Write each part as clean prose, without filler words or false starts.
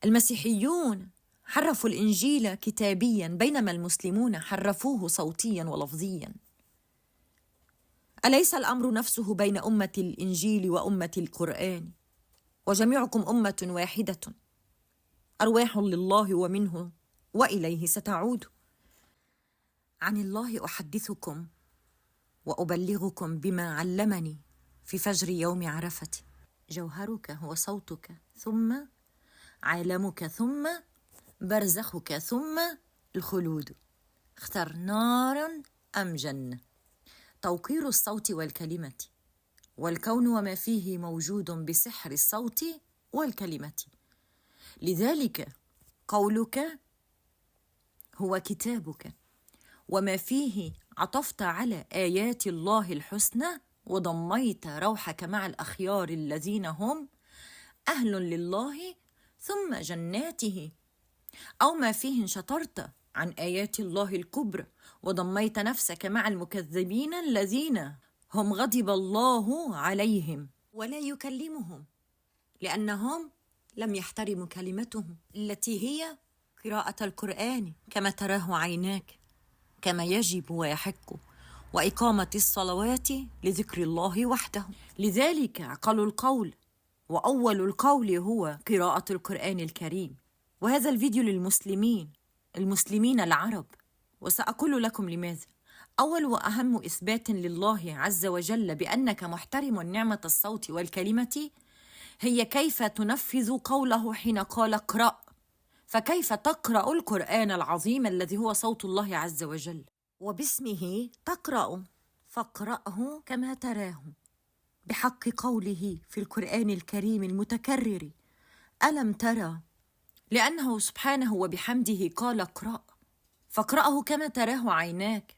المسيحيون حرفوا الإنجيل كتابياً بينما المسلمون حرفوه صوتياً ولفظياً. أليس الأمر نفسه بين أمة الإنجيل وأمة القرآن؟ وجميعكم أمة واحدة، أرواح لله ومنه وإليه ستعود. عن الله أحدثكم وأبلغكم بما علمني في فجر يوم عرفة: جوهرك هو صوتك، ثم عالمك، ثم برزخك، ثم الخلود. اختر نارا أم جنة. توقير الصوت والكلمة، والكون وما فيه موجود بسحر الصوت والكلمة. لذلك قولك هو كتابك، وما فيه عطفت على آيات الله الحسنى وضميت روحك مع الأخيار الذين هم أهل لله ثم جناته، أو ما فيه انشطرت عن آيات الله الكبرى وضميت نفسك مع المكذبين الذين هم غضب الله عليهم ولا يكلمهم لأنهم لم يحترموا كلمتهم التي هي قراءة القرآن كما تراه عيناك، كما يجب ويحق، وإقامة الصلوات لذكر الله وحده. لذلك عقل القول وأول القول هو قراءة القرآن الكريم. وهذا الفيديو للمسلمين، المسلمين العرب، وسأقول لكم لماذا. أول وأهم إثبات لله عز وجل بأنك محترم نعمة الصوت والكلمة هي كيف تنفذ قوله حين قال اقرأ. فكيف تقرأ القرآن العظيم الذي هو صوت الله عز وجل وباسمه تقرأ؟ فاقرأه كما تراه بحق قوله في القرآن الكريم المتكرر: ألم ترى؟ لأنه سبحانه وبحمده قال اقرأ، فاقرأه كما تراه عيناك،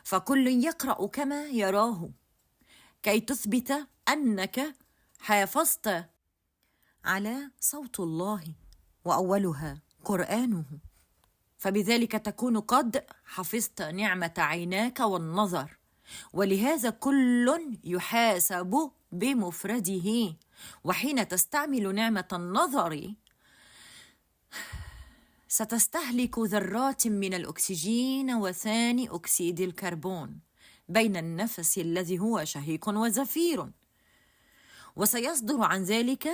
فكل يقرأ كما يراه، كي تثبت أنك حافظت على صوت الله وأولها قرآنه، فبذلك تكون قد حفظت نعمة عيناك والنظر. ولهذا كل يحاسب بمفرده، وحين تستعمل نعمة النظر ستستهلك ذرات من الأكسجين وثاني أكسيد الكربون بين النفس الذي هو شهيق وزفير، وسيصدر عن ذلك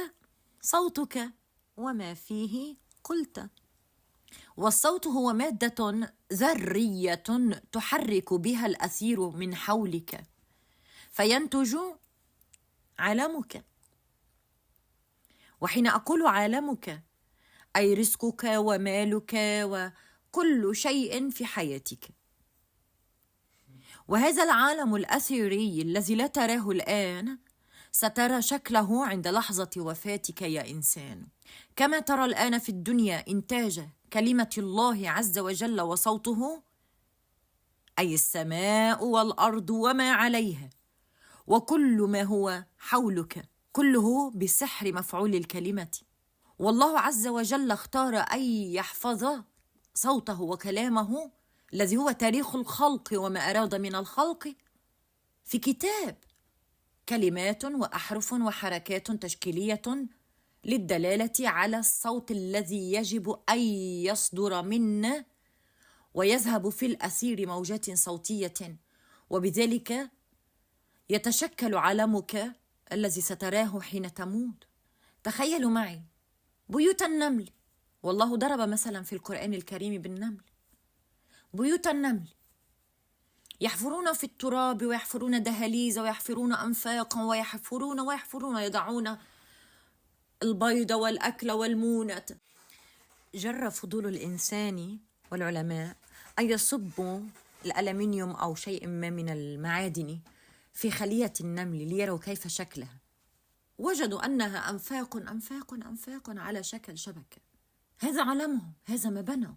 صوتك وما فيه قلت. والصوت هو مادة ذرية تحرك بها الأثير من حولك فينتج عالمك. وحين أقول عالمك أي رزقك ومالك وكل شيء في حياتك. وهذا العالم الأثيري الذي لا تراه الآن سترى شكله عند لحظة وفاتك يا إنسان، كما ترى الآن في الدنيا إنتاج كلمة الله عز وجل وصوته، أي السماء والأرض وما عليها وكل ما هو حولك، كله بسحر مفعول الكلمة. والله عز وجل اختار أن يحفظ صوته وكلامه الذي هو تاريخ الخلق وما أراد من الخلق في كتاب، كلمات وأحرف وحركات تشكيلية للدلالة على الصوت الذي يجب أن يصدر منا ويذهب في الأثير موجات صوتية، وبذلك يتشكل عالمك الذي ستراه حين تموت. تخيلوا معي بيوت النمل، والله ضرب مثلا في القرآن الكريم بالنمل. بيوت النمل يحفرون في التراب ويحفرون دهاليز ويحفرون أنفاقا ويحفرون يضعون البيض والأكل والمونة. جر فضول الإنسان والعلماء أن يصبوا الألمنيوم أو شيء ما من المعادن في خلية النمل ليروا كيف شكلها، وجدوا أنها أنفاق أنفاق أنفاق على شكل شبكة. هذا علمهم، هذا ما بنوا.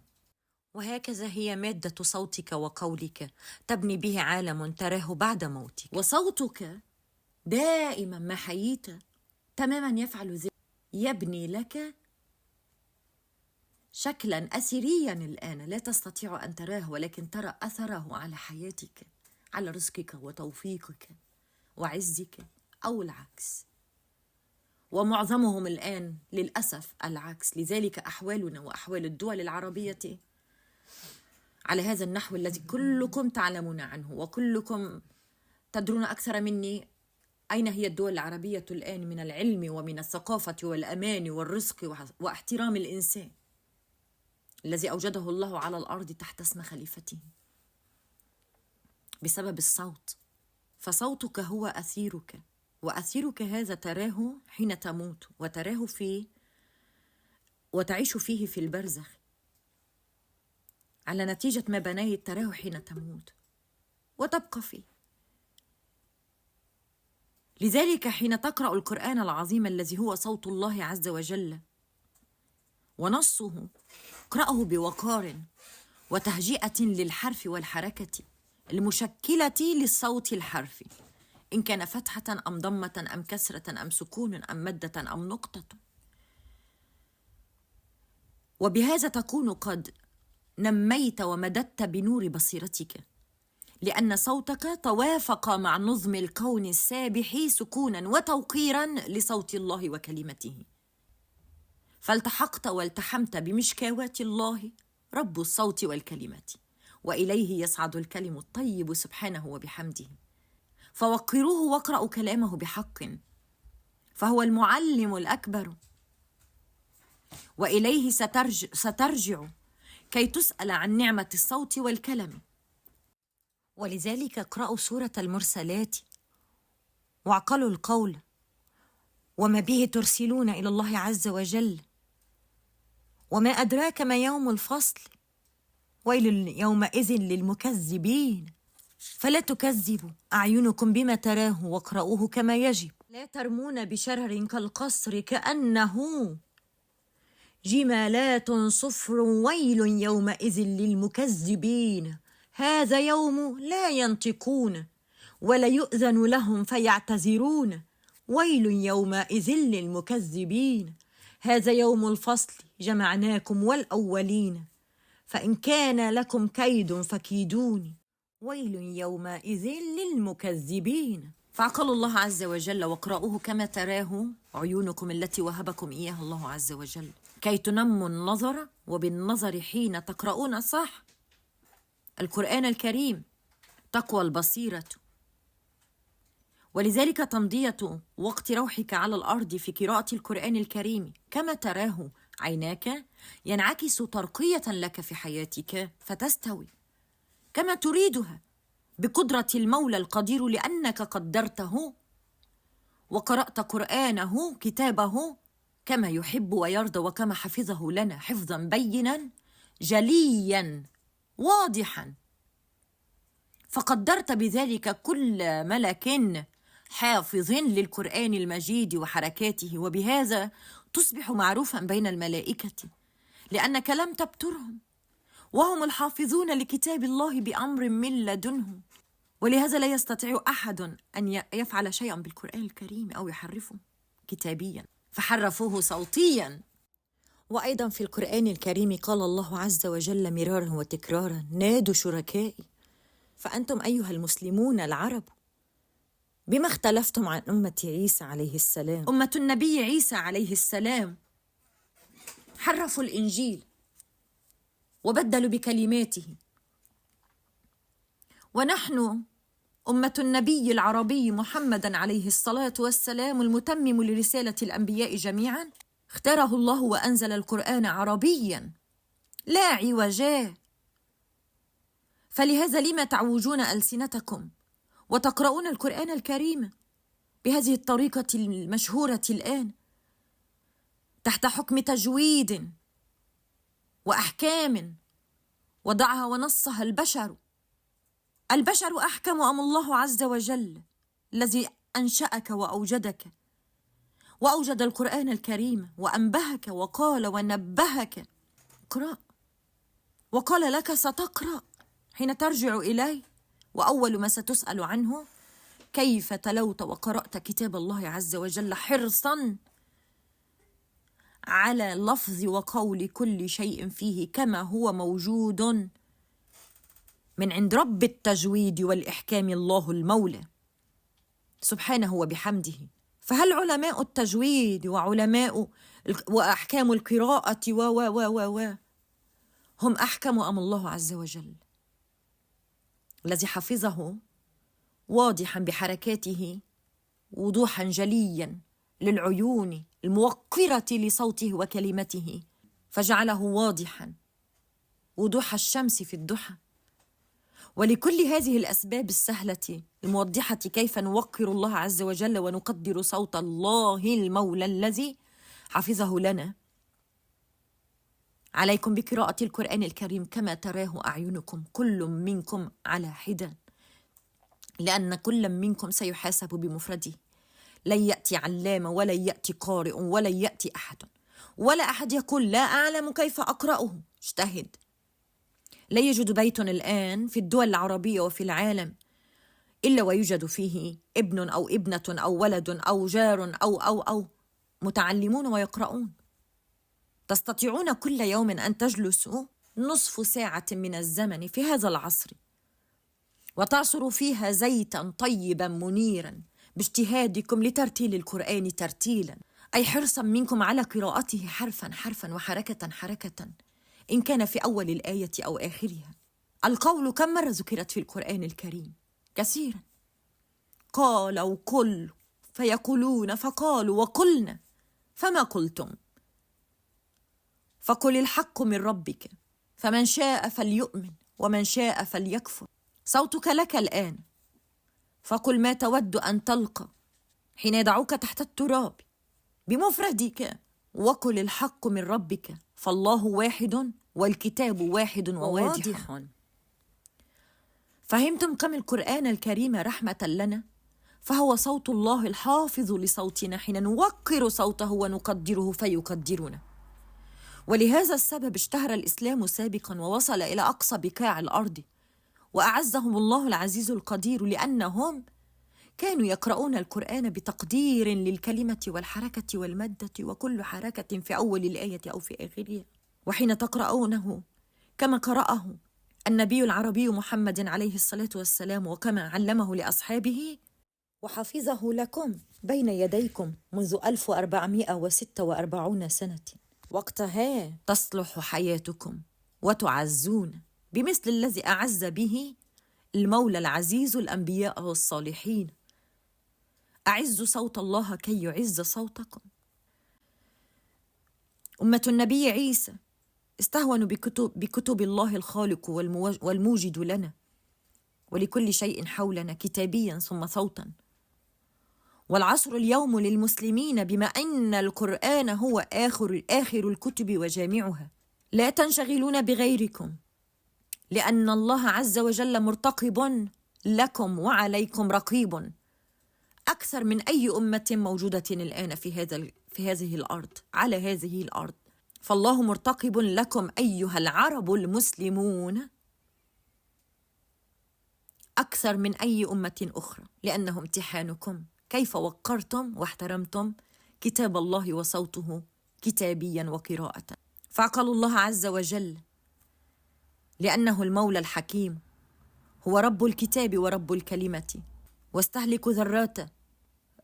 وهكذا هي مادة صوتك وقولك، تبني به عالم تراه بعد موتك. وصوتك دائما ما حييت تماما يفعل ذلك، يبني لك شكلا أثريا الآن لا تستطيع أن تراه، ولكن ترى أثره على حياتك، على رزقك وتوفيقك وعزك أو العكس. ومعظمهم الآن للأسف العكس. لذلك أحوالنا وأحوال الدول العربية على هذا النحو الذي كلكم تعلمون عنه، وكلكم تدرون أكثر مني أين هي الدول العربية الآن من العلم ومن الثقافة والأمان والرزق واحترام الإنسان الذي أوجده الله على الأرض تحت اسم خليفته بسبب الصوت. فصوتك هو أثيرك، وأثيرك هذا تراه حين تموت، وتراه فيه وتعيش فيه في البرزخ على نتيجة ما بنيت، تراه حين تموت وتبقى فيه. لذلك حين تقرأ القرآن العظيم الذي هو صوت الله عز وجل ونصه، اقرأه بوقار وتهجئة للحرف والحركة المشكلة للصوت الحرفي، إن كان فتحة أم ضمة أم كسرة أم سكون أم مدة أم نقطة. وبهذا تكون قد نميت ومددت بنور بصيرتك، لأن صوتك توافق مع نظم الكون السابح سكونا وتوقيرا لصوت الله وكلمته، فالتحقت والتحمت بمشكاوات الله رب الصوت والكلمة، وإليه يصعد الكلم الطيب سبحانه وبحمده. فوقروه واقرأوا كلامه بحق، فهو المعلم الأكبر، وإليه سترجع كي تسأل عن نعمة الصوت والكلم. ولذلك اقرأوا سورة المرسلات واعقلوا القول وما به ترسلون إلى الله عز وجل، وما أدراك ما يوم الفصل، ويل يومئذ للمكذبين، فلا تكذبوا أعينكم بما تراه واقرأوه كما يجب، لا ترمون بشرر كالقصر كأنه جمالات صفر، ويل يومئذ للمكذبين، هذا يوم لا ينطقون ولا يؤذن لهم فيعتذرون، ويل يومئذ للمكذبين، هذا يوم الفصل جمعناكم والأولين، فإن كان لكم كيد فكيدوني، ويل يومئذ للمكذبين. فعقلوا الله عز وجل واقرأوه كما تراه عيونكم التي وهبكم إياها الله عز وجل، كي تنموا النظر، وبالنظر حين تقرؤون صح القرآن الكريم تقوى البصيرة. ولذلك تمضية وقت روحك على الأرض في قراءة القرآن الكريم كما تراه عيناك ينعكس ترقية لك في حياتك، فتستوي كما تريدها بقدرة المولى القدير، لأنك قدرته وقرأت قرآنه كتابه كما يحب ويرضى، وكما حفظه لنا حفظا بينا جليا واضحا، فقدرت بذلك كل ملك حافظ للقرآن المجيد وحركاته، وبهذا تصبح معروفا بين الملائكة لأنك لم تبترهم، وهم الحافظون لكتاب الله بأمر من لدنه، ولهذا لا يستطيع أحد أن يفعل شيئا بالقرآن الكريم أو يحرفه كتابيا، فحرفوه صوتيا. وأيضا في القرآن الكريم قال الله عز وجل مرارا وتكرارا: نادوا شركائي. فأنتم أيها المسلمون العرب بما اختلفتم عن أمة عيسى عليه السلام، أمة النبي عيسى عليه السلام حرفوا الإنجيل وبدلوا بكلماته، ونحن أمة النبي العربي محمد عليه الصلاة والسلام المتمم لرسالة الأنبياء جميعا، اختاره الله وأنزل القرآن عربيا لا عوجا، فلهذا لما تعوجون ألسنتكم وتقرؤون القرآن الكريم بهذه الطريقة المشهورة الآن تحت حكم تجويد وأحكام وضعها ونصها البشر أحكم أم الله عز وجل الذي أنشأك وأوجدك وأوجد القرآن الكريم وأنبهك وقال ونبهك اقرأ، وقال لك ستقرأ حين ترجع إليه، وأول ما ستسأل عنه كيف تلوت وقرأت كتاب الله عز وجل حرصا على لفظ وقول كل شيء فيه كما هو موجود من عند رب التجويد والإحكام الله المولى سبحانه وبحمده. فهل علماء التجويد وعلماء وأحكام القراءة هم أحكم أم الله عز وجل الذي حفظه واضحا بحركاته وضوحا جليا للعيون الموقرة لصوته وكلمته، فجعله واضحا وضوح الشمس في الضحى. ولكل هذه الأسباب السهلة الموضحة كيف نوقر الله عز وجل ونقدر صوت الله المولى الذي حفظه لنا، عليكم بقراءة القرآن الكريم كما تراه أعينكم، كل منكم على حدة، لأن كل منكم سيحاسب بمفرده. لن يأتي علامة ولا يأتي قارئ ولا يأتي أحد، ولا أحد يقول لا أعلم كيف أقرأه، اجتهد. لا يوجد بيت الآن في الدول العربية وفي العالم إلا ويوجد فيه ابن أو ابنة أو ولد أو جار أو متعلمون ويقرؤون. تستطيعون كل يوم أن تجلسوا نصف ساعة من الزمن في هذا العصر وتعصروا فيها زيتا طيبا منيرا باجتهادكم لترتيل القرآن ترتيلا، أي حرصا منكم على قراءته حرفا حرفا وحركة حركة، إن كان في أول الآية أو آخرها. القول كم مرة ذكرت في القرآن الكريم؟ كثيرا. قال وقل فيقولون فقالوا وقلنا فما قلتم، فقل الحق من ربك فمن شاء فليؤمن ومن شاء فليكفر. صوتك لك الآن، فقل ما تود أن تلقى حين يدعوك تحت التراب بمفردك، وقل الحق من ربك فالله واحد والكتاب واحد وواضح. فهمتم كم القرآن الكريم رحمة لنا؟ فهو صوت الله الحافظ لصوتنا حين نوقر صوته ونقدره فيقدرنا. ولهذا السبب اشتهر الإسلام سابقا ووصل إلى أقصى بقاع الأرض، وأعزهم الله العزيز القدير لأنهم كانوا يقرؤون القرآن بتقدير للكلمة والحركة والمادة وكل حركة في أول الآية أو في آخرها. وحين تقرؤونه كما قرأه النبي العربي محمد عليه الصلاة والسلام وكما علمه لأصحابه وحفظه لكم بين يديكم منذ 1446 سنة، وقتها تصلح حياتكم وتعزون بمثل الذي أعز به المولى العزيز الأنبياء والصالحين. أعزوا صوت الله كي يعز صوتكم. أمة النبي عيسى استهونوا بكتب الله الخالق والموجد لنا ولكل شيء حولنا كتابيا ثم صوتا. والعصر اليوم للمسلمين بما أن القرآن هو آخر الكتب وجامعها. لا تنشغلون بغيركم، لأن الله عز وجل مرتقب لكم وعليكم رقيب أكثر من أي أمة موجودة الآن في هذه الأرض، على هذه الأرض. فالله مرتقب لكم أيها العرب المسلمون أكثر من أي أمة أخرى، لأنه امتحانكم كيف وقرتم واحترمتم كتاب الله وصوته كتابيا وقراءة. فعقلوا الله عز وجل لأنه المولى الحكيم، هو رب الكتاب ورب الكلمة، واستهلكوا ذرات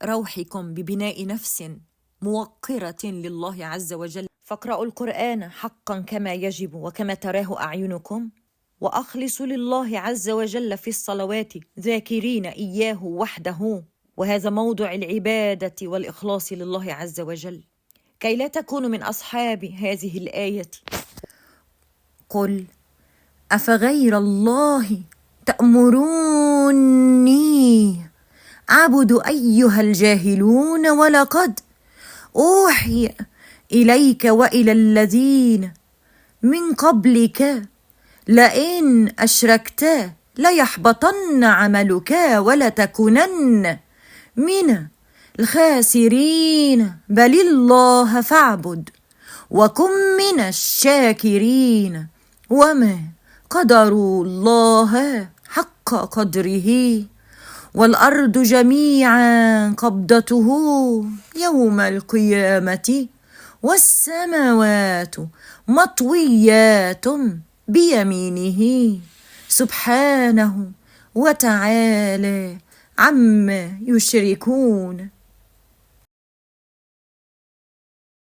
روحكم ببناء نفس موقرة لله عز وجل. فاقرأوا القرآن حقا كما يجب وكما تراه أعينكم، وأخلصوا لله عز وجل في الصلوات ذاكرين إياه وحده، وهذا موضع العبادة والإخلاص لله عز وجل، كي لا تكونوا من أصحاب هذه الآية. قل أفغير الله تأمروني أعبد أيها الجاهلون، ولقد أوحي إليك وإلى الذين من قبلك لئن أشركت ليحبطن عملك ولتكونن من الخاسرين، بل الله فاعبد وكن من الشاكرين، وما قدروا الله حق قدره، والأرض جميعا قبضته يوم القيامة والسماوات مطويات بيمينه سبحانه وتعالى عما يشركون.